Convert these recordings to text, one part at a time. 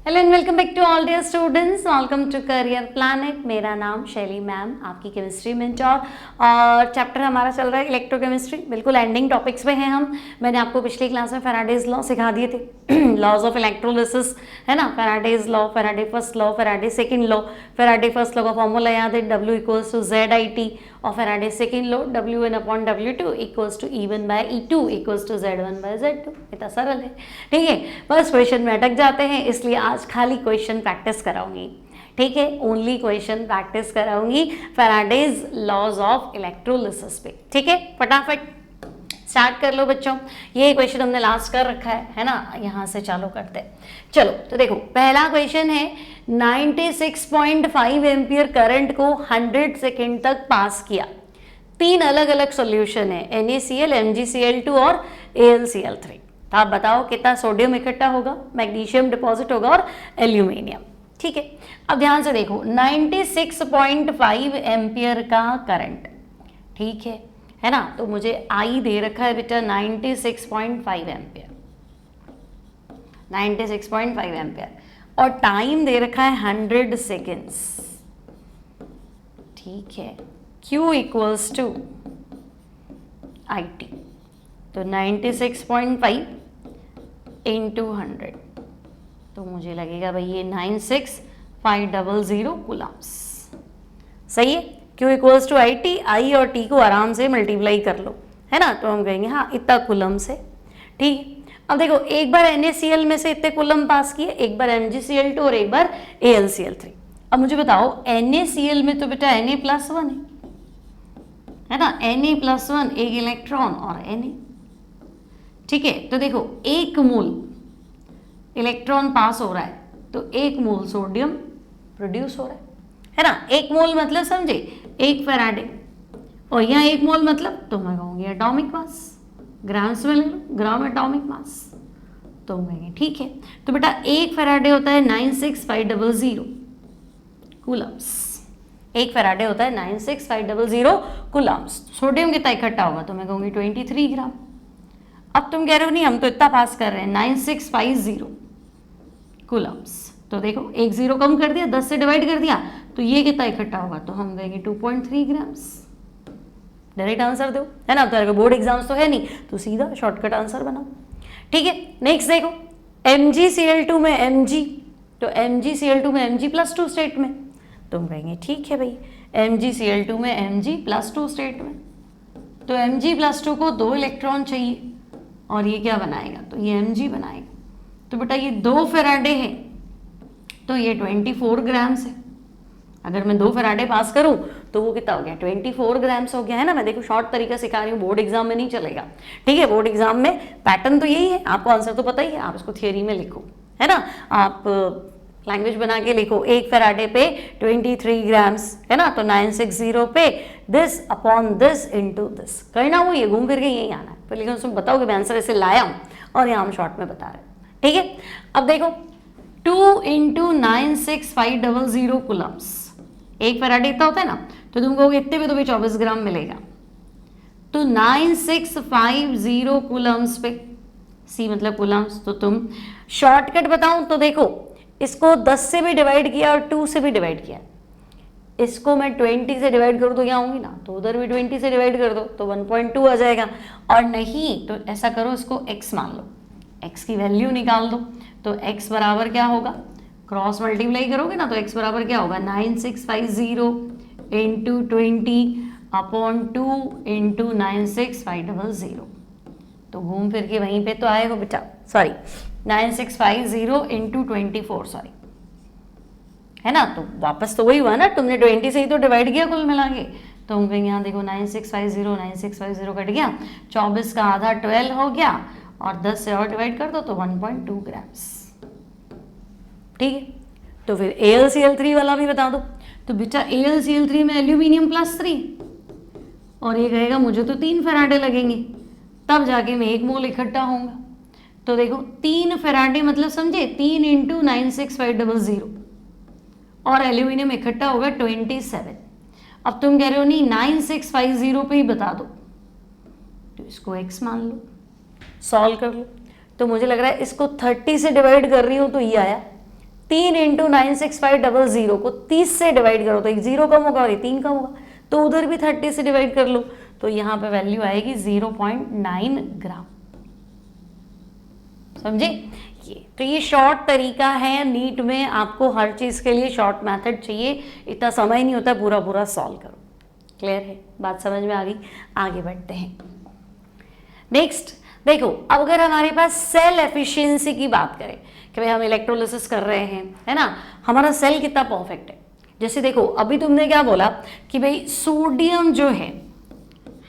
Hello and welcome back to all dear students, welcome to Career Planet. मेरा नाम शैली ma'am, आपकी chemistry mentor. और चैप्टर हमारा चल रहा है इलेक्ट्रोकेमिस्ट्री। बिल्कुल एंडिंग टॉपिक्स पे हैं हम। मैंने आपको पिछली क्लास में फैराडेज लॉ सिखा दिए थे, लॉज ऑफ इलेक्ट्रोलिसिस, है ना। Faraday's law, Faraday first law, Faraday second law. Faraday first law का फॉर्मूला याद है, W=ZIT, और Faraday second law W1/W2 = E1/E2 = Z1/Z2। इतना सरल है, ठीक है। बस क्वेश्चन में अटक जाते हैं, इसलिए आज खाली क्वेश्चन प्रैक्टिस कराऊंगी, ठीक है। ओनली क्वेश्चन प्रैक्टिस कराऊंगी फैराडेज लॉज ऑफ इलेक्ट्रोलिसिस पे, ठीक है। फटाफट स्टार्ट कर लो बच्चों। ये क्वेश्चन हमने लास्ट कर रखा है ना। यहाँ से चालू करते हैं। चलो तो देखो, पहला क्वेश्चन है 96.5 एम्पियर करंट को 100 सेकेंड तक पास किया। तीन अलग अलग सॉल्यूशन है, NaCl, MgCl2 और AlCl3। तो आप बताओ कितना सोडियम इकट्ठा होगा, मैग्नीशियम डिपॉजिट होगा और एल्यूमिनियम, ठीक है। अब ध्यान से देखो, 96.5 एम्पियर का करंट, ठीक है ना। तो मुझे I दे रखा है बेटा 96.5 एम्पियर, 96.5 एम्पियर, और टाइम दे रखा है 100 सेकेंड्स, ठीक है। Q = IT, तो 96.5 × 100, तो मुझे लगेगा भाई ये 96500 कूलम्स, सही है। Q = IT, I और T को आराम से मल्टीप्लाई कर लो, है ना। तो हम कहेंगे हाँ इतना कूलम से, ठीक है। अब देखो, एक बार NaCl में से इतने कूलम पास किए, एक बार MgCl2 और एक बार AlCl3। अब मुझे बताओ, NaCl में तो बेटा Na+1 है ना। Na+1 एक इलेक्ट्रॉन और Na, ठीक है। तो देखो, एक मोल इलेक्ट्रॉन पास हो रहा है तो एक मोल सोडियम प्रोड्यूस हो रहा है ना। एक मोल मतलब समझे, एक फैराडे, और यहाँ एक मोल मतलब तो मैं कहूँगी एटॉमिक मास, ग्राम्स में ले लो, ग्राम एटॉमिक मास, तो कहेंगे ठीक है। तो बेटा एक फैराडे होता है 96500 कूलम्स, एक फैराडे होता है 96500 कूलम्स। सोडियम कितना इकट्ठा होगा, तो मैं कहूँगी 23 ग्राम। अब तुम कह रहे हो नहीं हम तो इतना पास कर रहे हैं, 9650 कूलम्स, तो देखो एक जीरो कम कर दिया, 10 से डिवाइड कर दिया, तो ये कितना इकट्ठा होगा, तो हम देंगे 2.3 ग्राम्स। डायरेक्ट आंसर दो, है ना। तो बोर्ड एग्जाम्स तो है नहीं, तो सीधा शॉर्टकट आंसर बनाओ, ठीक है। नेक्स्ट देखो, MgCl2 में Mg, तो MgCl2 में Mg+2 स्टेट में, तो हम कहेंगे ठीक है भाई, MgCl2 में Mg+2 स्टेट में, तो Mg+2 को 2 इलेक्ट्रॉन चाहिए, और ये क्या बनाएगा, तो ये Mg बनाएगा। तो बेटा ये 2 फैराडे है, तो ये 24 ग्राम्स है। अगर मैं 2 फैराडे पास करूं तो वो कितना हो गया, 24 ग्राम्स हो गया, है ना। मैं देखो शॉर्ट तरीका सिखा रही हूँ, बोर्ड एग्जाम में नहीं चलेगा, ठीक है। बोर्ड एग्जाम में पैटर्न तो यही है, आपको आंसर तो पता ही है, आप इसको थियोरी में लिखो, है ना। आप लैंग्वेज बना के लिखो, एक फैराडे पे 23 ग्राम्स, है ना। तो 960 पे this upon this into this करना, वो ये घूम फिर के यही आना है। पर लेकिन तुम बताओ कि मैं आंसर ऐसे लाया हूँ और यहाँ हम शॉर्ट में बता रहे हैं, ठीक है। अब देखो 2 × 96500 कूलम्स, एक फैराडे इतना होता है ना, तो तुम कहोगे इतने में तो भी 24 ग्राम मिलेगा, तो 9650 कूलम्स पे, C मतलब कूलम्स, तो तुम शॉर्टकट बताऊं तो देखो, इसको 10 से भी डिवाइड किया और 2 से भी डिवाइड किया, इसको मैं 20 से डिवाइड करूँ तो यहाँ होंगी ना, तो उधर भी 20 से डिवाइड कर दो तो 1.2 आ जाएगा। और नहीं तो ऐसा करो, इसको x मान लो, x की वैल्यू निकाल दो, तो x बराबर क्या होगा, क्रॉस मल्टीप्लाई करोगे ना, तो x बराबर क्या होगा, 9650 × 20/2 × 96500, तो घूम फिर के वहीं पे तो आए हो बेटा, सॉरी 9650 × 24, सॉरी, है ना। तो वापस तो वही हुआ ना, तुमने 20 से ही तो डिवाइड किया कुल मिला के, तो हम कहेंगे यहाँ देखो 9650 कट गया, 24 का आधा 12 हो गया, और 10 से और डिवाइड कर दो तो 1.2 ग्राम्स, ठीक है। तो फिर AlCl3 वाला भी बता दो, तो बेटा AlCl3 में एल्यूमिनियम +3, और ये कहेगा मुझे तो 3 फैराडे लगेंगे, तब जाके मैं 1 मोल इकट्ठा होऊंगा। तो देखो 3 फैराडे मतलब समझे, 3 × 96500, और एल्यूमिनियम इकट्ठा होगा 27। अब तुम कह रहे हो नहीं 9650 पे ही बता दो, तो इसको x मान लो, सॉल्व कर लो। तो मुझे लग रहा है इसको 30 से डिवाइड कर रही हूँ तो ये आया 3 इंटू 96500 को 30 से डिवाइड करो तो एक 0 कम होगा और एक 3 कम होगा, तो उधर भी 30 से डिवाइड कर लो तो यहाँ पे वैल्यू आएगी 0.9 ग्राम। समझे? तो ये शॉर्ट तरीका है, नीट में आपको हर चीज़ के लिए शॉर्ट मेथड चाहिए, इतना समय नहीं होता पूरा पूरा सॉल्व करो। क्लियर है? बात समझ में आ गई? आगे बढ़ते हैं। नेक्स्ट देखो, अब अगर हमारे पास सेल एफिशिएंसी की बात करें कि भाई हम इलेक्ट्रोलिसिस कर रहे हैं, है ना, हमारा सेल कितना परफेक्ट है। जैसे देखो अभी तुमने क्या बोला कि भाई सोडियम जो है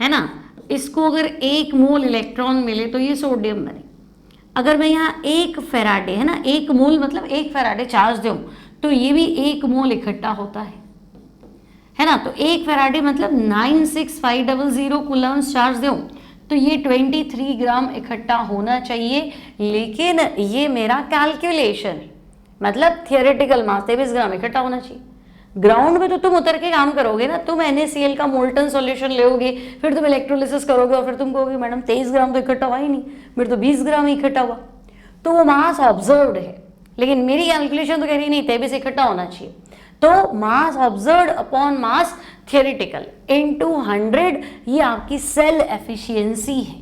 ना, इसको अगर 1 मोल इलेक्ट्रॉन मिले तो ये सोडियम बने। अगर मैं यहाँ 1 फेराडे, है ना, 1 मोल मतलब 1 फेराडे चार्ज दूं तो ये भी 1 मोल इकट्ठा होता है ना। तो 1 फेराडे मतलब 96500 कूलम्स चार्ज दूं तो ये 23 ग्राम इकट्ठा होना चाहिए। लेकिन ये मेरा कैलकुलेशन है, मतलब थियोरेटिकल मास 23 ग्राम इकट्ठा होना चाहिए। ग्राउंड में तो तुम उतर के काम करोगे ना, तुम NaCl का मोल्टन सॉल्यूशन लोगे, फिर तुम इलेक्ट्रोलिसिस करोगे और फिर तुम कहोगे मैडम 23 ग्राम तो इकट्ठा हुआ ही नहीं, मेरे तो 20 ग्राम ही इकट्ठा हुआ। तो वो मास ऑब्जर्व्ड है, लेकिन मेरी कैलकुलेशन तो कह रही नहीं 23 इकट्ठा होना चाहिए। तो mass observed upon mass theoretical into 100, ये आपकी सेल एफिशिएंसी है।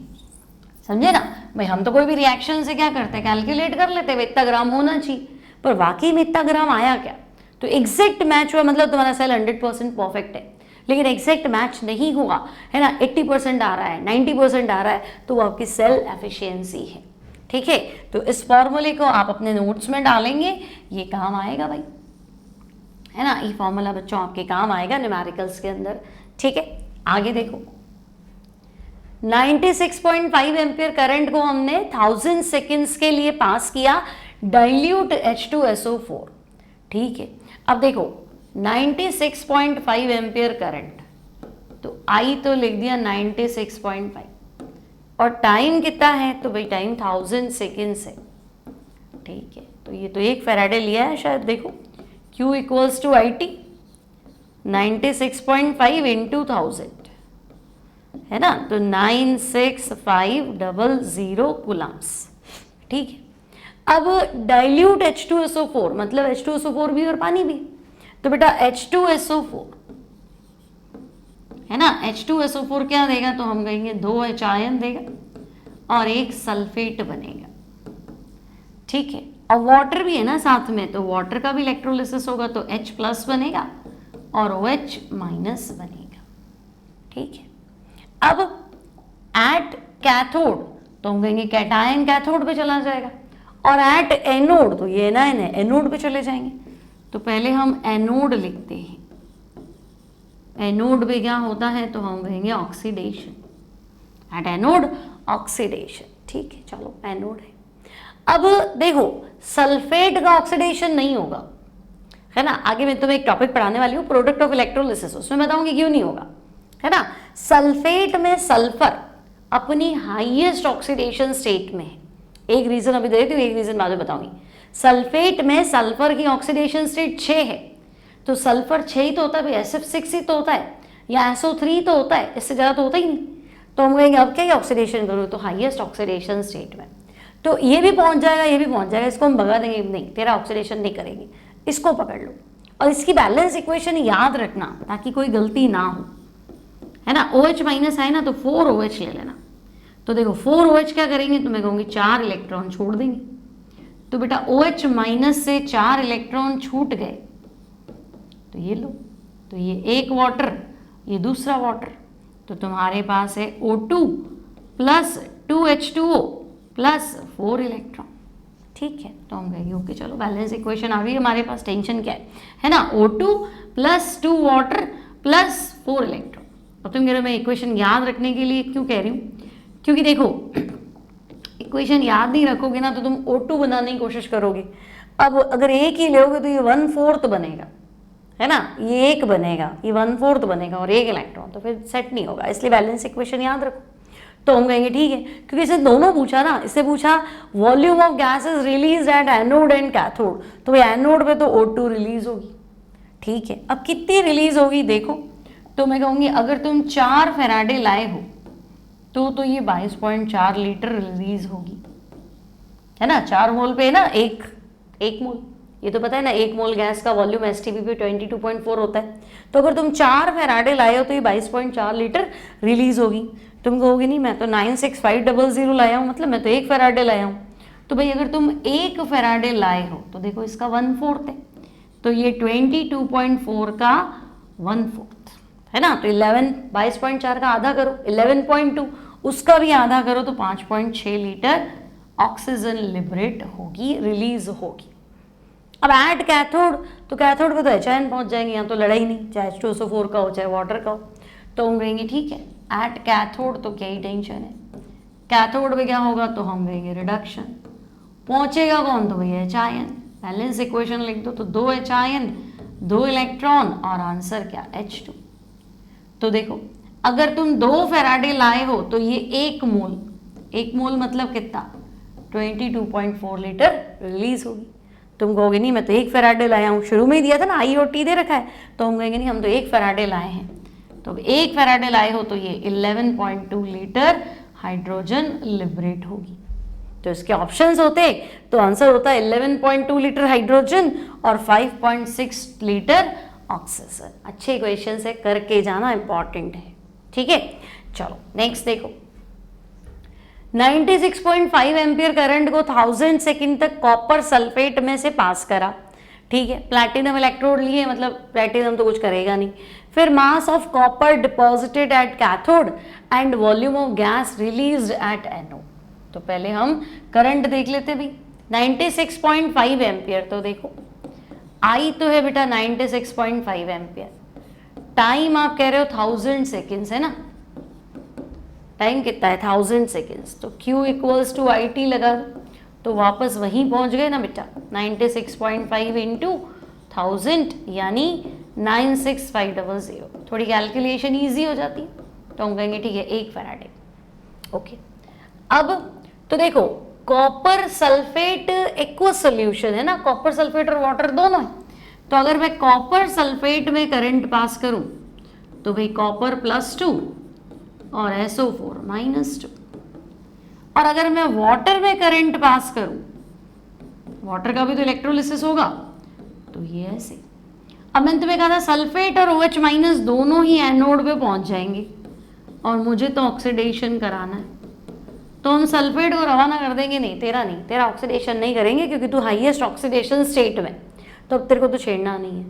समझे ना भाई? हम तो कोई भी रिएक्शन से क्या करते हैं, कैलकुलेट कर लेते हैं इतना ग्राम होना चाहिए, पर वाकई में इतना ग्राम आया क्या? तो एग्जैक्ट मैच हुआ मतलब तुम्हारा सेल 100% परफेक्ट है। लेकिन एग्जैक्ट मैच नहीं हुआ, है ना, 80% आ रहा है, 90% आ रहा है, तो वो आपकी सेल एफिशिएंसी है। ठीक है? तो इस फॉर्मूले को आप अपने नोट्स में डालेंगे, ये काम आएगा भाई, है ना। ये फॉर्मूला बच्चों आपके काम आएगा न्यूमेरिकल्स के अंदर। ठीक है, आगे देखो। 96.5 एम्पियर करंट को हमने 1000 सेकेंड्स के लिए पास किया डाइल्यूट H2SO4। ठीक है, अब देखो 96.5 एम्पियर करंट, तो I तो लिख दिया 96.5 और टाइम कितना है, तो भाई टाइम 1000 सेकेंड्स है। ठीक है, तो ये तो 1 फेराडे लिया है शायद। देखो Q equals to IT 96.5 into 1000, है ना, तो 96500 कूलम्स। ठीक है, अब डाइल्यूट H2SO4 मतलब H2SO4 भी और पानी भी, तो बेटा H2SO4, है ना, H2SO4 क्या देगा, तो हम कहेंगे 2 H आयन देगा और 1 सल्फेट बनेगा। ठीक है, अब वाटर भी है ना साथ में, तो वाटर का भी इलेक्ट्रोलिसिस होगा तो H प्लस बनेगा और OH माइनस बनेगा। ठीक है, अब एट कैथोड तो हम कहेंगे कैटायन कैथोड पे चला जाएगा, और एट एनोड तो ये एनायन है, एनोड पे चले जाएंगे। तो पहले हम एनोड लिखते हैं, एनोड पे क्या होता है, तो हम कहेंगे ऑक्सीडेशन, एट एनोड ऑक्सीडेशन। ठीक है, चलो एनोड है। अब देखो सल्फेट का ऑक्सीडेशन नहीं होगा, है ना। आगे मैं तुम्हें एक टॉपिक पढ़ाने वाली हूँ, प्रोडक्ट ऑफ इलेक्ट्रोलिसिस, उसमें बताऊंगी क्यों नहीं होगा, है ना। सल्फेट में सल्फर अपनी हाईएस्ट ऑक्सीडेशन स्टेट में है। एक रीजन अभी दे देती हूँ, एक रीजन बाद में बताऊंगी। सल्फेट में सल्फर की ऑक्सीडेशन स्टेट 6 है, तो सल्फर 6 ही तो होता है भाई, SF6 ही तो होता है, या SO3 तो होता है, इससे ज़्यादा तो होता ही नहीं। तो हम कहेंगे अब क्या ऑक्सीडेशन करो, तो हाईएस्ट ऑक्सीडेशन स्टेट में। तो ये भी पहुंच जाएगा, ये भी पहुंच जाएगा, इसको हम भगा देंगे, नहीं तेरा ऑक्सीडेशन नहीं करेंगे, इसको पकड़ लो। और इसकी बैलेंस इक्वेशन याद रखना ताकि कोई गलती ना हो, है ना। OH माइनस है ना, तो 4OH ले लेना। तो देखो 4OH क्या करेंगे, तो मैं कहूँगी 4 इलेक्ट्रॉन छोड़ देंगे, तो बेटा OH माइनस से 4 इलेक्ट्रॉन छूट गए, तो ये लो, तो ये एक वाटर, ये दूसरा वाटर, तो तुम्हारे पास है O2 plus 2H2O plus 4 electron. ठीक है, तो हम कहेंगे ओके चलो बैलेंस इक्वेशन आ गई हमारे पास, टेंशन क्या है ना। O2 plus 2 water plus 4 electron. अब तुम कह रहे हो मैं इक्वेशन याद रखने के लिए क्यों कह रही हूँ, क्योंकि देखो इक्वेशन याद नहीं रखोगे ना तो तुम O2 बनाने की कोशिश करोगे। अब अगर एक ही लोगे तो ये 1/4 बनेगा, है ना, ये एक बनेगा, ये 1/4 बनेगा और 1 इलेक्ट्रॉन, तो फिर सेट नहीं होगा। इसलिए बैलेंस इक्वेशन याद रखो। तो हम कहेंगे ठीक है, क्योंकि इसे दोनों पूछा ना, इससे पूछा volume of gas is release at anode and cathode, तो एनोड पे तो O2 रिलीज होगी। ठीक है, अब कितनी रिलीज होगी देखो, तो मैं कहूँगी अगर तुम 4 फेराडे लाए हो तो ये 22.4 लीटर रिलीज होगी, है ना। 4 मोल पे ना एक मोल, ये तो पता है ना, 1 मोल गैस का वॉल्यूम एसटीपी पे 22.4 होता है। तो अगर तुम 4 फेराडे लाए हो तो ये 22.4 लीटर रिलीज होगी। तुम कहोगे नहीं मैं तो 96500 लाया हूँ, मतलब मैं तो 1 फेराडे लाया हूँ। तो भाई अगर तुम 1 फेराडे लाए हो तो देखो इसका 1/4 है, तो ये 22.4 का 1/4 है ना। तो 22.4 का आधा करो 11.2, उसका भी आधा करो तो 5.6 लीटर ऑक्सीजन लिबरेट होगी, रिलीज होगी। अब एट कैथोड, तो कैथोड पे तो HN पहुंच जाएंगे, यहाँ तो लड़ाई नहीं, चाहे H2SO4 का हो चाहे वाटर का हो। तो हम कहेंगे ठीक है एट कैथोड तो क्या ही टेंशन है, कैथोड पे क्या होगा तो हम कहेंगे रिडक्शन। पहुंचेगा कौन तो भैया HIN, बैलेंस इक्वेशन लिख दो, तो 2 HIN 2 इलेक्ट्रॉन और आंसर क्या H2। तो देखो अगर तुम 2 फेराडे लाए हो तो ये 1 मोल मतलब कितना 22.4 लीटर रिलीज होगी। तुम कहोगे नहीं मैं तो 1 फेराडे लाया हूँ, शुरू में ही दिया था ना I और T दे रखा है, तो हम कहेंगे नहीं हम तो 1 फेराडे लाए हैं। तो 1 फेराडे लाए हो तो ये 11.2 लीटर हाइड्रोजन लिबरेट होगी। तो इसके ऑप्शंस होते तो आंसर होता है 11.2 लीटर हाइड्रोजन और 5.6 लीटर ऑक्सीजन। अच्छे क्वेश्चन है, करके जाना इंपॉर्टेंट है, ठीक है। चलो नेक्स्ट देखो, 96.5 एम्पियर करंट को 1000 सेकेंड तक कॉपर सल्फेट में से पास करा, ठीक है। प्लैटिनम इलेक्ट्रोड लिए, मतलब प्लैटिनम तो कुछ करेगा नहीं। फिर mass of copper deposited at cathode and volume of gas released at anode. तो पहले हम करंट देख लेते भाई, 96.5 एम्पियर, तो देखो आई तो है बेटा 96.5 एम्पियर, टाइम आप कह रहे हो 1000 सेकेंड्स है ना, टाइम कितना है 1000 सेकेंड्स, तो Q इक्वल्स टू IT लगा दो, तो वापस वहीं पहुंच गए ना बेटा, 96.5 इंटू 1000 यानी 96500। थोड़ी कैलकुलेशन ईजी हो जाती है, तो हम कहेंगे ठीक है 1 फेराडे, ओके। अब तो देखो कॉपर सल्फेट एक्वस सोल्यूशन है ना, कॉपर सल्फेट और वाटर दोनों है। तो अगर मैं कॉपर सल्फेट में करंट पास करूं तो भाई कॉपर +2 और SO4 -2। और अगर मैं वाटर में करंट पास करूं, वाटर का भी तो इलेक्ट्रोलिसिस होगा, तो ये ऐसे। अब मैंने तुम्हें कहा था सल्फेट और OH- दोनों ही एनोड पे पहुंच जाएंगे और मुझे तो ऑक्सीडेशन कराना है, तो हम सल्फेट को रवाना कर देंगे, नहीं तेरा ऑक्सीडेशन नहीं करेंगे क्योंकि तू हाईएस्ट ऑक्सीडेशन स्टेट में, तो अब तेरे को तो छेड़ना नहीं है।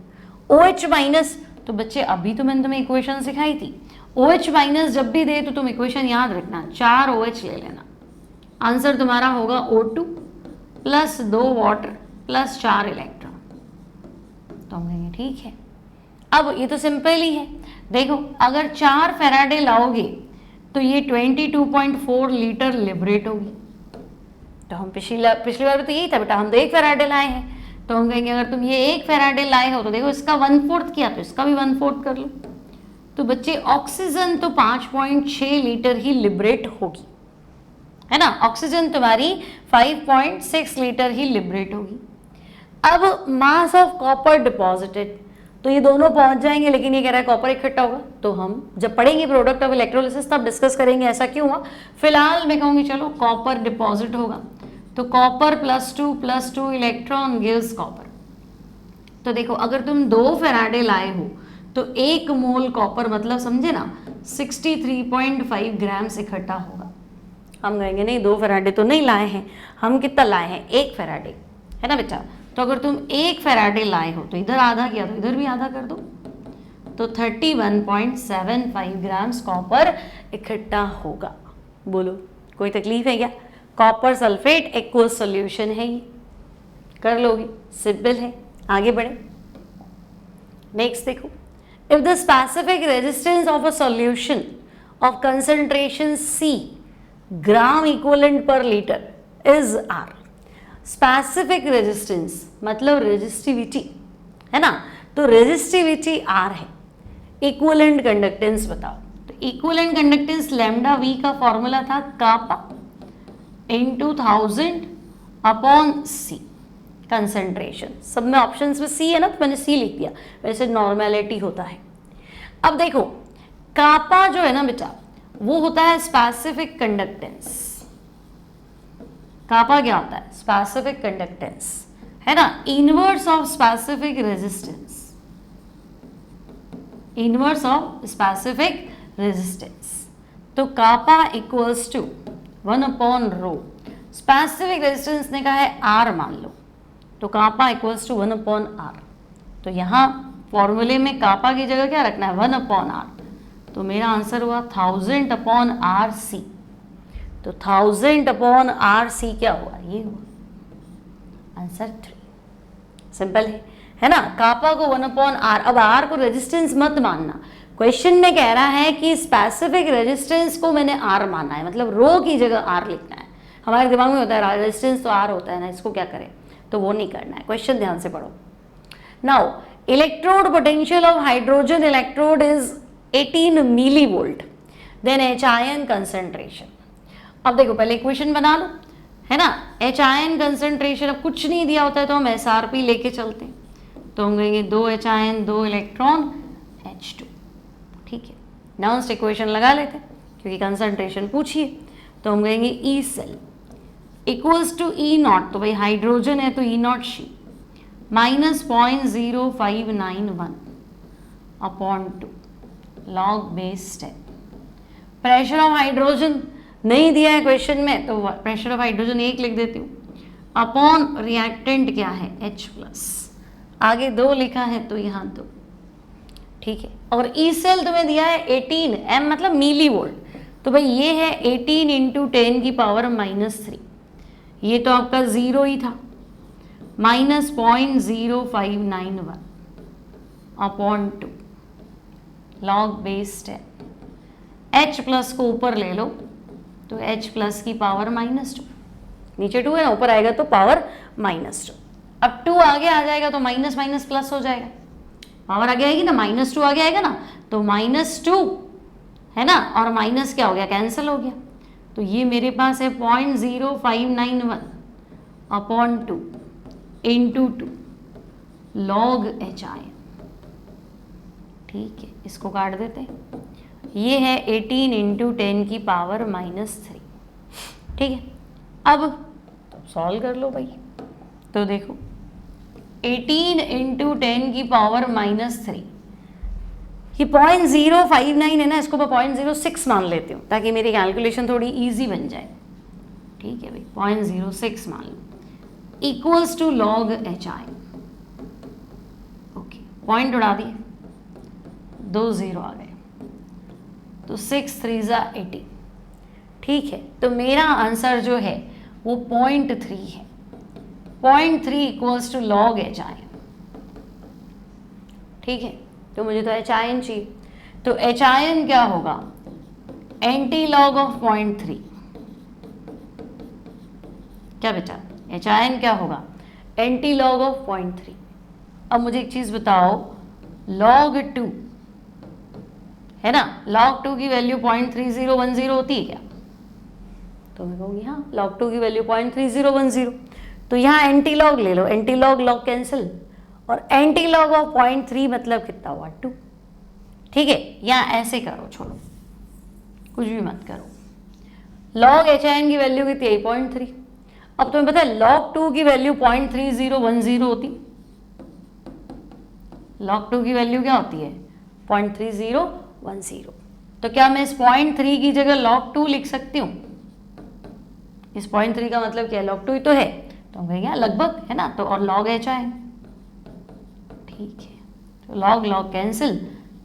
OH-, तो बच्चे अभी तो मैंने तुम्हें इक्वेशन सिखाई थी, OH- जब भी दे तो तुम इक्वेशन याद रखना, 4 OH ले लेना, आंसर तुम्हारा होगा O2 + 2 वाटर + 4 इलेक्ट्रॉन। तो हम कहेंगे ठीक है। अब ये तो सिंपल ही है, देखो अगर 4 फेराडे लाओगे तो ये 22.4 लीटर लिबरेट होगी। तो हम पिछली बार तो यही था बेटा, हम तो 1 फेराडे लाए हैं, तो हम कहेंगे अगर तुम ये 1 फेराडे लाए हो तो देखो इसका 1/4 किया तो इसका भी 1/4 कर लो। तो बच्चे ऑक्सीजन तो 5.6 लीटर ही लिबरेट होगी, है ना, ऑक्सीजन तुम्हारी 5.6 लीटर ही लिबरेट होगी। अब मास ऑफ कॉपर डिपॉजिटेड, तो ये दोनों पहुंच जाएंगे, लेकिन ये कह रहा है कॉपर इकट्ठा होगा, तो हम जब पढ़ेंगे प्रोडक्ट ऑफ इलेक्ट्रोलिसिस तब डिस्कस करेंगे ऐसा क्यों हुआ। फिलहाल मैं कहूंगी चलो कॉपर डिपॉजिट होगा, तो कॉपर +2 इलेक्ट्रॉन गिव्स कॉपर। तो देखो अगर तुम 2 फेराडे लाए हो तो 1 मोल कॉपर मतलब समझे ना 63.5 ग्राम्स इकट्ठा होगा। हम कहेंगे नहीं 2 फेराडे तो नहीं लाए हैं, हम कितना लाए हैं 1 फेराडे, है ना बेटा। तो अगर तुम 1 फेराडे लाए हो तो इधर आधा किया तो इधर भी आधा कर दो, तो 31.75 ग्राम्स कॉपर इकट्ठा होगा। बोलो कोई तकलीफ है क्या? कॉपर सल्फेट एक्वस सॉल्यूशन है, ये कर लोगे, सिंपल है। आगे बढ़े, नेक्स्ट देखो, if the specific resistance of a solution of concentration C gram equivalent पर litre is R। Specific resistance मतलब रेजिस्टिविटी, है ना, तो रेजिस्टिविटी R है। इक्विवेलेंट कंडक्टेंस बताओ, तो इक्विवेलेंट कंडक्टेंस लैम्डा V का फॉर्मूला था कापा × 1000/C कंसंट्रेशन। सब में ऑप्शंस में C है ना, तो मैंने C लिख दिया, वैसे नॉर्मेलिटी होता है। अब देखो कापा जो है ना बेटा वो होता है स्पेसिफिक कंडक्टेंस। कापा क्या होता है? स्पेसिफिक कंडक्टेंस, है ना, inverse of specific resistance, inverse of specific resistance, तो कापा इक्वल्स टू 1/ρ, स्पेसिफिक रेजिस्टेंस ने कहा है R मान लो, तो कापा इक्वल्स टू 1/R। तो यहाँ फॉर्मूले में कापा की जगह क्या रखना है, 1/R, तो मेरा आंसर हुआ 1000/RC। तो 1000/RC क्या हुआ, ये हुआ आंसर 3। सिंपल है ना, कापा को 1/R। अब R को रेजिस्टेंस मत मानना, क्वेश्चन में कह रहा है कि स्पेसिफिक रेजिस्टेंस को मैंने R माना है, मतलब रो की जगह R लिखना है। हमारे दिमाग में होता है रेजिस्टेंस तो R होता है ना, इसको क्या करें, तो वो नहीं करना है। क्वेश्चन ध्यान से पढ़ो। Now electrode potential of hydrogen electrode is 18 millivolt, then H ion concentration. अब देखो पहले इक्वेशन बना लो, है ना, H आयन कंसंट्रेशन, अब कुछ नहीं दिया होता है तो हम SRP लेके चलते हैं, तो हम कहेंगे 2 H आयन 2 इलेक्ट्रॉन H2। ठीक है, नाउंस इक्वेशन लगा लेते हैं क्योंकि कंसंट्रेशन पूछिए, तो हम कहेंगे E cell equals to E0, तो भाई हाइड्रोजन है तो E0 she -0.0591 upon 2 log base 10। Pressure of hydrogen नहीं दिया है क्वेश्चन में, तो प्रेशर ऑफ हाइड्रोजन 1 लिख देती हूँ, अपॉन रिएक्टेंट क्या है H+, आगे 2 लिखा है तो यहाँ 2। ठीक है, और ई सेल तुम्हें दिया है 18 M मतलब मिली वोल्ट, तो भाई ये है 18 × 10⁻³ ये तो आपका 0 ही था, -0.0591 अपॉन 2 लॉग बेस 10। H+ को ऊपर ले लो तो H+ की पावर -2, नीचे 2 है ना, ऊपर आएगा तो पावर -2। अब 2 आगे आ जाएगा तो माइनस माइनस प्लस हो जाएगा, पावर आगे आएगी ना, -2 आगे आएगा ना, तो -2 है ना, और माइनस क्या हो गया, कैंसिल हो गया, तो ये मेरे पास है 0.0591 upon 2 into 2 log H ion. ठीक है, इसको काट देते हैं, ये है 18 × 10⁻³ ठीक है, अब सॉल्व कर लो भाई, तो देखो 18 × 10⁻³ ये 0.059 है ना, इसको मैं 0.06 मान लेती हूँ ताकि मेरी कैलकुलेशन थोड़ी इजी बन जाए। ठीक है भाई, 0.06 मान लो, equals to log H ion. Okay, point उड़ा दिए, 2 0 आ गए, तो 6 3 80। ठीक है, तो मेरा आंसर जो है वो 0.3 है, 0.3 equals to log H ion. ठीक है, तो मुझे तो H आयन चाहिए, तो H आयन क्या होगा, एंटी लॉग ऑफ 0.3। क्या बेटा, H आयन क्या होगा, एंटी लॉग ऑफ 0.3। अब मुझे एक चीज बताओ, log 2 है ना, log 2 की वैल्यू 0.3010 होती है क्या, तो मैं कहूँगी हाँ, log 2 की वैल्यू 0.3010, तो यहाँ एंटी लॉग ले लो, एंटी लॉग लॉग कैंसिल, और एंटी लॉग ऑफ 0.3 मतलब कितना हुआ, 2। ठीक है, या ऐसे करो, छोड़ो कुछ भी मत करो, log H आयन की वैल्यू कितनी है, 0.3। अब तुम्हें पता है log 2 की वैल्यू 0.3010 होती, log 2 की वैल्यू क्या होती है, 0.3010। तो क्या मैं इस 0.3 की जगह log 2 लिख सकती हूँ, इस 0.3 का मतलब क्या है, log 2 ही तो है, तो हम कहेंगे लगभग, है ना, तो और log H आयन। ठीक है, तो log log कैंसिल,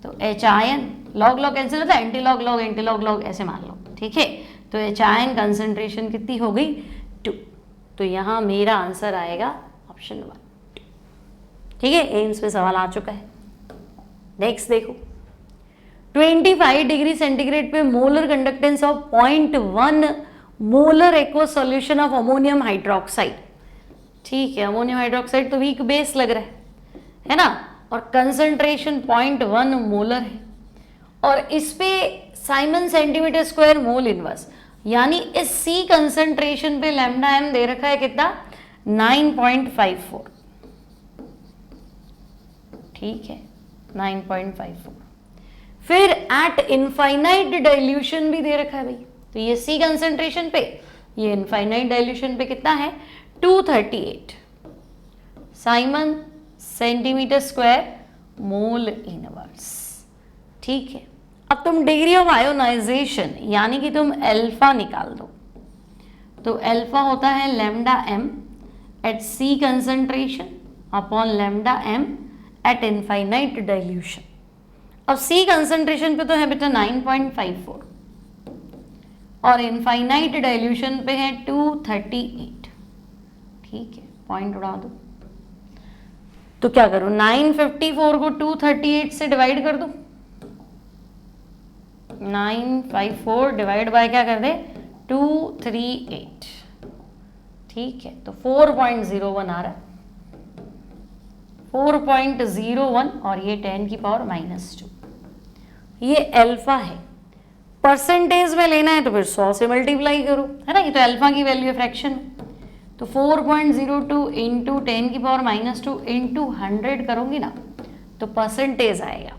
तो H ion log log cancel होता है, anti log log anti log log ऐसे मान लो। ठीक है, तो H आयन कंसंट्रेशन कितनी हो गई, 2, तो यहाँ मेरा आंसर आएगा ऑप्शन 1। ठीक है, एम्स पे सवाल आ चुका है। नेक्स्ट देखो, 25 डिग्री सेंटीग्रेड पे molar conductance of 0.1 molar aqueous solution of ammonium hydroxide. ठीक है, अमोनियम हाइड्रोक्साइड तो वीक बेस लग रहा है ना, और कंसंट्रेशन 0.1 मोलर है, और इस पे Simon centimetre square mole inverse, यानी इस C कंसंट्रेशन पे लैम्डा m दे रखा है कितना, 9.54। ठीक है, 9.54। फिर एट इनफाइनाइट डाइल्यूशन भी दे रखा है भाई, तो ये C कंसंट्रेशन पे, ये इनफाइनाइट डाइल्यूशन पे कितना है, 238। Simon centimetre square mole inverse. ठीक है, अब तुम डिग्री ऑफ आयोनाइजेशन यानी कि तुम अल्फा निकाल दो। तो अल्फा होता है lambda M at C concentration upon lambda M at infinite dilution. अब सी कंसंट्रेशन पे तो है बेटा 9.54 और इनफाइनाइट डाइल्यूशन पे है 238। ठीक है, पॉइंट उड़ा दो। तो क्या करूं, 954 को 238 से डिवाइड कर दो। 954 डिवाइड बाय क्या कर दे, 238। ठीक है, तो 4.01 आ रहा है, 4.01 और ये 10 की पावर -2। ये अल्फा है। परसेंटेज में लेना है तो फिर 100 से मल्टीप्लाई करो, है ना, ये तो अल्फा की वैल्यू है फ्रैक्शन। तो 4.02 इंटू 10 की पावर -2 इंटू 100 करूंगी ना तो परसेंटेज आएगा।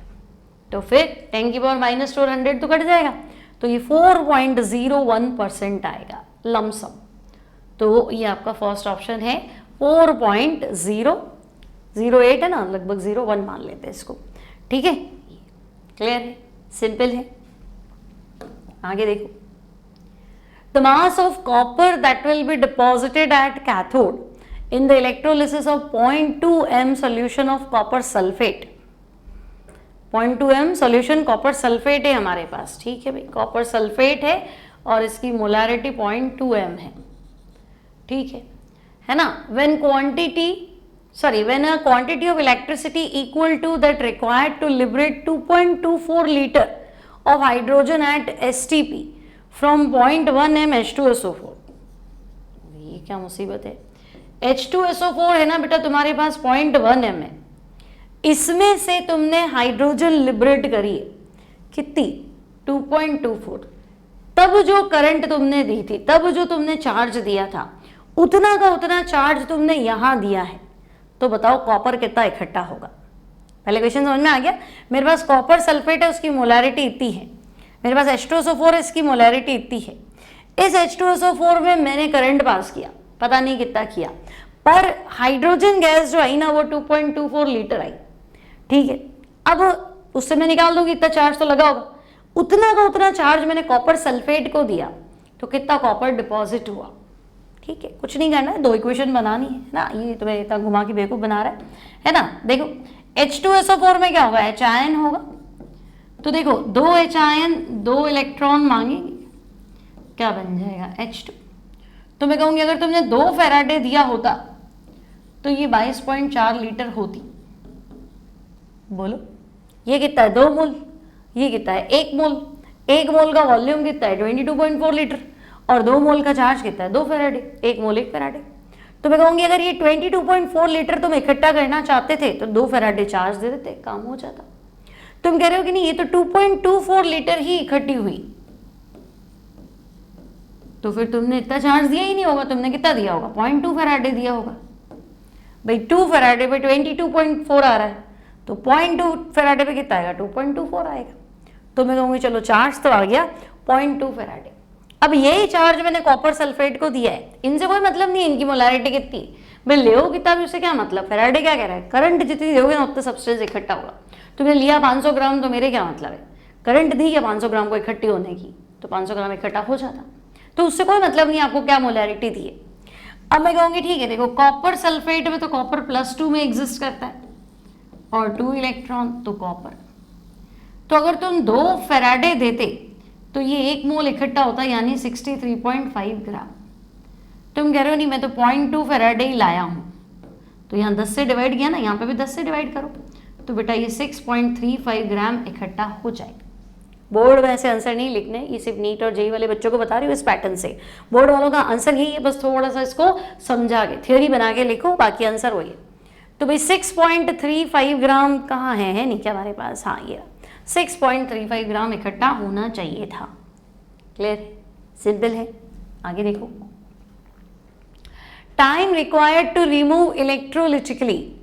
तो फिर 10 की पावर -2 और 100 तो कट जाएगा, तो ये 4.01% आएगा लमसम। तो ये आपका फर्स्ट ऑप्शन है 4.008 है ना, लगभग 0.1 मान लेते हैं इसको। ठीक है, क्लियर है, सिंपल है। आगे देखो, the mass of copper that will be deposited at cathode in the electrolysis of 0.2 m solution of copper sulphate. 0.2 m solution copper sulphate है हमारे पास। ठीक है भाई, कॉपर सल्फेट है और इसकी मोलैरिटी 0.2 m है। ठीक है ना। when a quantity of electricity equal to that required to liberate 2.24 liter of hydrogen at STP from 0.1 m H2SO4। ये क्या मुसीबत है, H2SO4 है ना बेटा तुम्हारे पास 0.1 m है, इसमें से तुमने हाइड्रोजन लिबरेट करी है कितनी, 2.24। तब जो करंट तुमने दी थी, तब जो तुमने चार्ज दिया था, उतना का उतना चार्ज तुमने यहां दिया है। तो बताओ कॉपर कितना इकट्ठा होगा। पहले क्वेश्चन समझ में आ गया। मेरे पास कॉपर सल्फेट है, उसकी मोलैरिटी इतनी है, मेरे पास H2SO4 है, इसकी मोलैरिटी इतनी है। इस H2SO4 में मैंने करंट पास किया, पता नहीं कितना किया, पर हाइड्रोजन गैस जो आई ना वो 2.24 लीटर आई। ठीक है, अब उससे मैं निकाल दूंगी इतना चार्ज तो लगा होगा, उतना का उतना चार्ज मैंने कॉपर सल्फेट को दिया, तो कितना कॉपर डिपॉजिट हुआ। ठीक है, कुछ नहीं करना है, दो इक्वेशन बनानी है ना, ये तुम्हें इतना घुमा के बेवकूफ बना रहा है ना। देखो H2SO4 में क्या होगा, H आयन होगा। तो देखो 2 H आयन 2 इलेक्ट्रॉन मांगेंगे, क्या बन जाएगा H2। तो मैं कहूंगी अगर तुमने 2 फेराडे दिया होता तो ये 22.4 लीटर होती। बोलो ये कितना है, 2 मोल, ये कितना है 1 मोल। 1 मोल का वॉल्यूम कितना है 22.4 लीटर और 2 मोल का चार्ज कितना है 2 फेराडे, 1 मोल 1 फेराडे। तो मैं कहूंगी अगर ये 22.4 लीटर तुम इकट्ठा करना चाहते थे तो 2 फेराडे चार्ज दे देते, काम हो जाता। तुम कह रहे हो कि नहीं ये तो 2.24 लीटर ही इकट्ठी हुई, तो फिर तुमने इतना चार्ज दिया ही नहीं होगा, तुमने कितना दिया होगा 0.2 फेराडे दिया होगा। भाई 2 फेराडे पे 22.4 आ रहा है, तो 0.2 फेराडे पे कितना आएगा 2.24 आएगा। तो मैं कहूंगी चलो चार्ज तो आ गया 0.2 फेराडे। अब यही चार्ज मैंने कॉपर सल्फेट को दिया है, इनसे कोई मतलब नहीं इनकी मोलैरिटी कितनी, मैं ले कितना भी उससे क्या मतलब। फेराडे क्या कह रहा है, करंट जितनी दोगे ना उतना सब्सटेंस इकट्ठा होगा। तुमने लिया 500 ग्राम तो मेरे क्या मतलब है, करंट दी क्या 500 ग्राम को इकट्ठी होने की, तो 500 ग्राम इकट्ठा हो जाता। तो उससे कोई मतलब नहीं आपको क्या मोलैरिटी दी है। अब मैं कहूँगी ठीक है देखो कॉपर सल्फेट में तो कॉपर +2 में एग्जिस्ट करता है और 2 इलेक्ट्रॉन तो कॉपर। तो अगर तुम 2 फेराडे देते तो ये 1 मोल इकट्ठा होता यानी 63.5 ग्राम। तुम कह रहे हो नहीं मैं तो 0.2 फेराडे ही लाया हूँ, तो यहाँ 10 से डिवाइड किया ना, यहाँ पे भी 10 से डिवाइड करो, तो बेटा ये 6.35 ग्राम इकट्ठा हो जाएगा। बोर्ड में ऐसे आंसर नहीं लिखने, ये सिर्फ नीट और जेई वाले बच्चों को बता रही हूँ इस पैटर्न से। बोर्ड वालों का आंसर यही है, बस थोड़ा सा इसको समझा के थियोरी बना के लिखो, बाकी आंसर वही है। तो भाई 6.35 ग्राम कहाँ है नहीं क्या हमारे पास, हाँ ये 6.35 ग्राम इकट्ठा होना चाहिए था। क्लियर, सिंपल है। आगे देखो, time required to remove electrolytically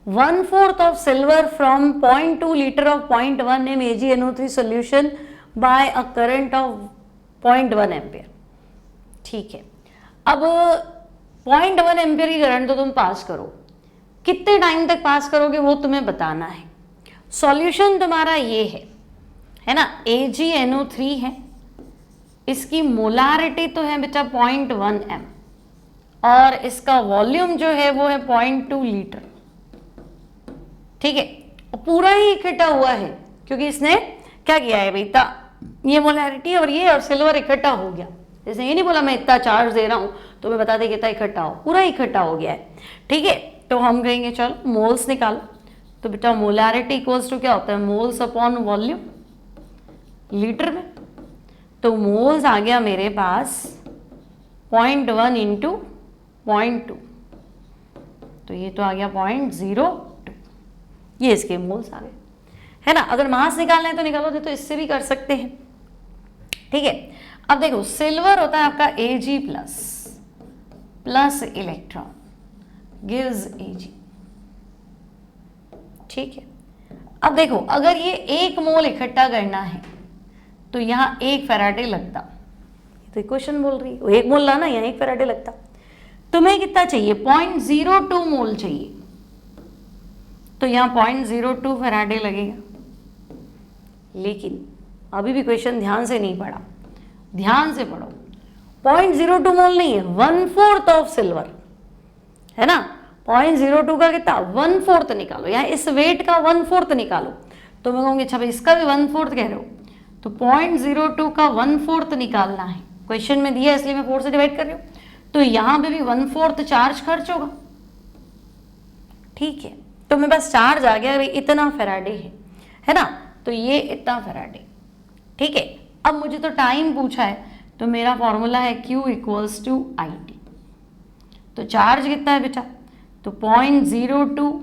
1/4 of silver from 0.2 liter of 0.1 m AgNO3 solution by a current of 0.1 ampere. ठीक है, अब 0.1 एम्पियर की करंट तो तुम पास करो, कितने टाइम तक पास करोगे वो तुम्हें बताना है। सॉल्यूशन तुम्हारा ये है ना, AgNO3 है, इसकी मोलारिटी तो है बेटा 0.1 m और इसका वॉल्यूम जो है वो है 0.2 लीटर। ठीक है, पूरा ही इकट्ठा हुआ है क्योंकि इसने क्या किया है बेटा, ये मोलारिटी और ये और सिल्वर इकट्ठा हो गया। जैसे ये नहीं बोला मैं इतना चार्ज दे रहा हूं तो मैं बता दे कितना इकट्ठा हो, पूरा इकट्ठा हो गया है। ठीक है, तो हम कहेंगे चलो मोल्स निकालो। तो बेटा मोलारिटी इक्वल्स टू क्या होता है, मोल्स अपॉन वॉल्यूम लीटर में। तो मोल्स आ गया मेरे पास 0.1 इंटू 0.2, तो ये तो आ गया 0.02, ये इसके मोल्स आ गए, है ना। अगर मास निकालना है तो निकालो, तो इससे भी कर सकते हैं। ठीक है, अब देखो सिल्वर होता है आपका Ag plus electron gives Ag। ठीक है, अब देखो अगर ये 1 मोल इकट्ठा करना है तो यहाँ 1 फैराडे लगता, तो इक्वेशन बोल रही है 1 मोल लाना, यहाँ 1 फैराडे लगता। तुम्हें कितना चाहिए, 0.02 मोल चाहिए, तो यहाँ 0.02 फैराडे लगेगा। लेकिन अभी भी क्वेश्चन ध्यान से नहीं पढ़ा, ध्यान से पढ़ो। 0.02 मोल नहीं है, 1/4 ऑफ सिल्वर, है ना। 0.02 का कितना, 1/4 निकालो, यहाँ इस वेट का 1/4 निकालो। तो मैं कहूँगी अच्छा भाई इसका भी 1/4 कह रहे हो, तो 0.02 का 1/4 निकालना है, क्वेश्चन में दिया इसलिए मैं 4 से डिवाइड कर रही हूँ। तो यहाँ पे भी 1/4 चार्ज खर्च होगा। ठीक है, तो मेरे पास चार्ज आ गया भाई इतना फैराडे है ना, तो ये इतना फैराडे। ठीक है, अब मुझे तो टाइम पूछा है, तो मेरा फॉर्मूला है Q इक्वल्स टू IT। तो चार्ज कितना है बेटा, तो 0.02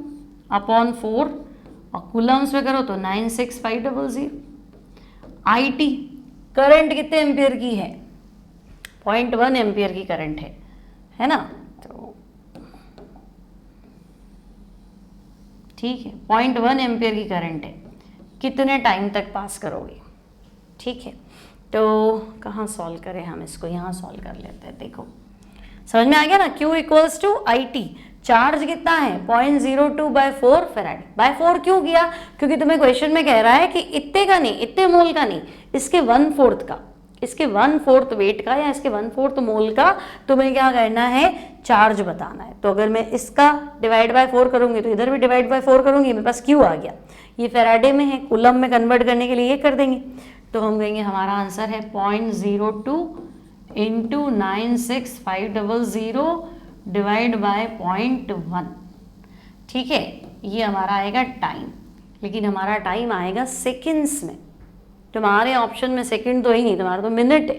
अपॉन 4 और कूलम्स में करो तो 96500। IT करंट कितने एम्पियर की है, 0.1 एम्पियर की करंट है ना। तो ठीक है, 0.1 एम्पियर की करंट है, कितने टाइम तक पास करोगे। ठीक है, तो कहाँ सॉल्व करें हम इसको, यहाँ सॉल्व कर लेते हैं। देखो समझ में आ गया ना, Q equals to IT। Charge कितना है 0.02/4 फैराडे। बाय 4 क्यों किया, क्योंकि तुम्हें क्वेश्चन में कह रहा है कि इतने का नहीं, इतने मोल का नहीं, इसके 1/4 का, इसके 1/4 वेट का या इसके 1/4 मोल का तुम्हें क्या करना है, चार्ज बताना है। तो अगर मैं इसका डिवाइड बाय 4 करूंगी तो इधर भी डिवाइड बाय 4 करूंगी, मेरे पास Q आ गया। ये फैराडे में है, कूलम में कन्वर्ट करने के लिए ये कर देंगे, तो हम कहेंगे हमारा आंसर है 0.02 इंटू 96500 डिवाइड बाय 0.1। ठीक है, ये हमारा आएगा टाइम, लेकिन हमारा टाइम आएगा सेकेंड्स में। तुम्हारे ऑप्शन में सेकंड तो ही नहीं, तुम्हारा तो मिनट है।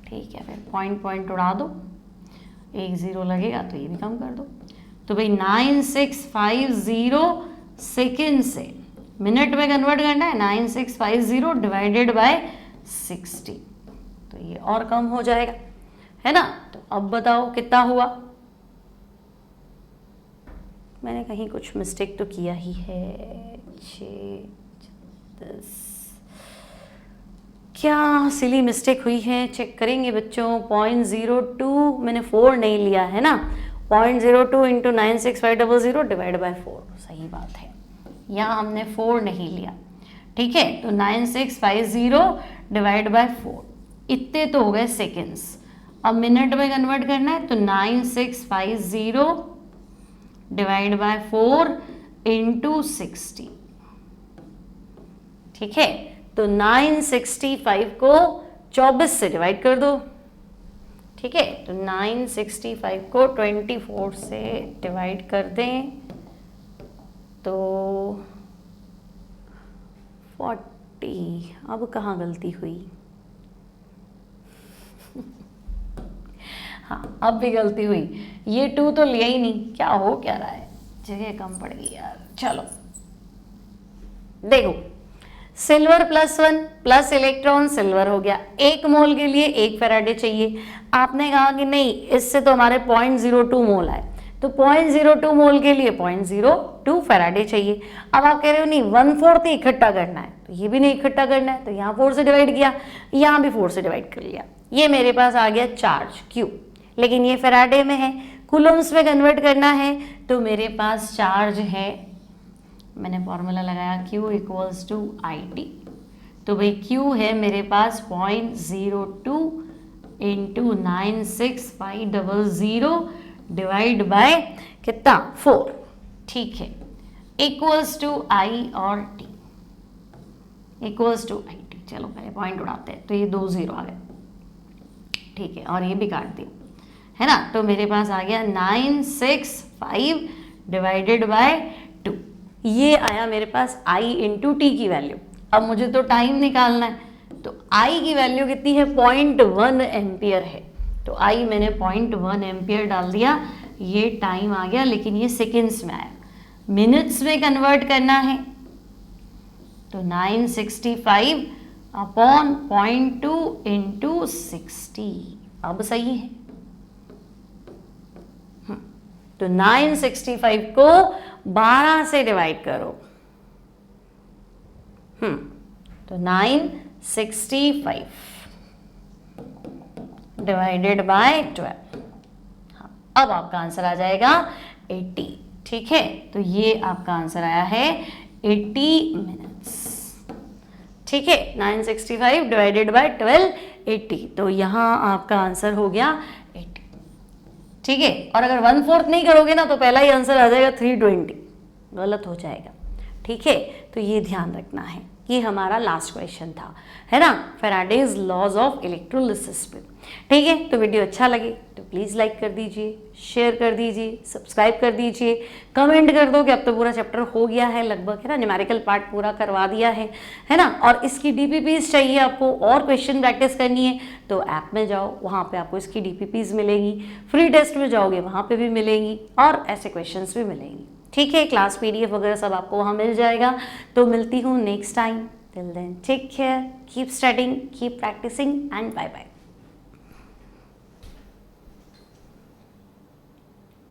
ठीक है, फिर पॉइंट उड़ा दो, 1 0 लगेगा तो ये भी कम कर दो। तो भाई 9650 सेकेंड से मिनट में कन्वर्ट करना है, 9650 डिवाइडेड बाय 60, तो ये और कम हो जाएगा, है ना। तो अब बताओ कितना हुआ, मैंने कहीं कुछ मिस्टेक तो किया ही है। 6 10 क्या सिली मिस्टेक हुई है, चेक करेंगे बच्चों। 0.02 मैंने 4 नहीं लिया है ना, 0.02 इंटू 96500 डिवाइड बाय 4, सही बात है, यहाँ हमने 4 नहीं लिया। ठीक है, तो 9650 डिवाइड बाय 4, इतने तो हो गए सेकेंड्स। अब मिनट में कन्वर्ट करना है, तो 9650 डिवाइड बाय 4 इंटू 60। ठीक है, तो 965 को 24 से डिवाइड कर दो। ठीक है, तो 965 को 24 से डिवाइड कर दें तो 40। अब कहाँ गलती हुई, हाँ अब भी गलती हुई, ये 2 तो लिया ही नहीं, क्या हो क्या रहा है, जगह कम पड़ गई यार। चलो देखो, सिल्वर +1 प्लस इलेक्ट्रॉन सिल्वर हो गया, 1 मोल के लिए 1 फैराडे चाहिए। आपने कहा कि नहीं इससे तो हमारे 0.02 मोल आए, तो 0.02 मोल के लिए 0.02 फैराडे चाहिए। अब आप कह रहे हो नहीं 1/4 ही इकट्ठा करना है, तो ये भी नहीं इकट्ठा करना है, तो यहाँ 4 से डिवाइड किया, यहाँ भी 4 से डिवाइड कर लिया। ये मेरे पास आ गया चार्ज Q, लेकिन ये फैराडे में है, कूलम्स में कन्वर्ट करना है तो मेरे पास चार्ज है, मैंने फॉर्मूला लगाया Q इक्वल्स टू IT। तो भाई Q है मेरे पास 0.02 इंटू 96500 डिवाइड बाय कितना 4, ठीक है, इक्वल्स टू I और T, इक्वल्स टू IT। चलो पहले पॉइंट उड़ाते हैं, तो ये 2 0 आ गए, ठीक है, और ये भी काट दिया, है ना। तो मेरे पास आ गया 965 डिवाइडेड बाय 2, ये आया मेरे पास I इंटू टी की वैल्यू। अब मुझे तो टाइम निकालना है, तो I की वैल्यू कितनी है 0.1 एम्पियर है, तो I मैंने 0.1 एम्पियर डाल दिया, ये टाइम आ गया, लेकिन ये सेकेंड्स में आया, मिनट्स में कन्वर्ट करना है, तो 965 अपॉन 0.2 इंटू 60, अब सही है। तो 965 को 12 से डिवाइड करो, तो 965 डिवाइडेड बाय 12, हाँ, अब आपका आंसर आ जाएगा 80, ठीक है। तो ये आपका आंसर आया है 80 मिनट्स, ठीक है। 965 डिवाइडेड बाय 12 80, तो यहाँ आपका आंसर हो गया 80, ठीक है। और अगर 1/4 नहीं करोगे ना तो पहला ही आंसर आ जाएगा 320, गलत हो जाएगा, ठीक है। तो ये ध्यान रखना है, ये हमारा लास्ट क्वेश्चन था, है ना, फैराडेज लॉज ऑफ इलेक्ट्रोलिसिस पे, ठीक है। तो वीडियो अच्छा लगे तो प्लीज़ लाइक कर दीजिए, शेयर कर दीजिए, सब्सक्राइब कर दीजिए, कमेंट कर दो कि अब तो पूरा चैप्टर हो गया है लगभग, है ना, न्यूमेरिकल पार्ट पूरा करवा दिया है ना। और इसकी DPPs चाहिए आपको और क्वेश्चन प्रैक्टिस करनी है तो ऐप में जाओ, वहाँ पे आपको इसकी DPPs मिलेंगी, फ्री टेस्ट में जाओगे वहाँ पे भी मिलेंगी, और ऐसे क्वेश्चंस भी मिलेंगी, ठीक है। क्लास PDF वगैरह सब आपको वहाँ मिल जाएगा। तो मिलती हूँ next time, till then take care, keep studying, keep practising and bye bye.